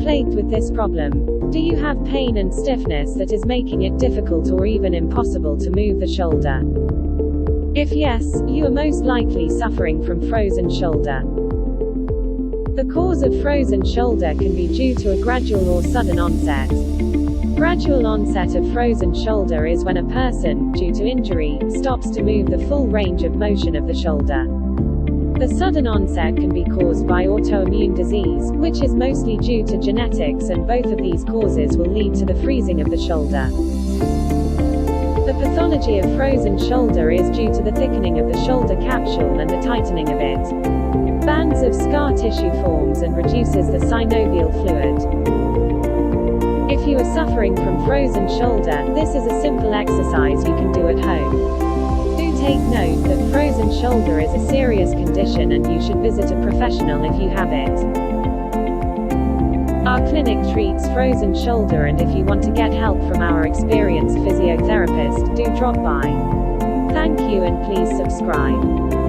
plagued with this problem? Do you have pain and stiffness that is making it difficult or even impossible to move the shoulder? If yes, you are most likely suffering from frozen shoulder. The cause of frozen shoulder can be due to a gradual or sudden onset. Gradual onset of frozen shoulder is when a person, due to injury, stops to move the full range of motion of the shoulder. The sudden onset can be caused by autoimmune disease, which is mostly due to genetics, and both of these causes will lead to the freezing of the shoulder. The pathology of frozen shoulder is due to the thickening of the shoulder capsule and the tightening of it. Bands of scar tissue forms and reduces the synovial fluid. If you are suffering from frozen shoulder, this is a simple exercise you can do at home. Take note that frozen shoulder is a serious condition and you should visit a professional if you have it. Our clinic treats frozen shoulder, and if you want to get help from our experienced physiotherapist, do drop by. Thank you and please subscribe.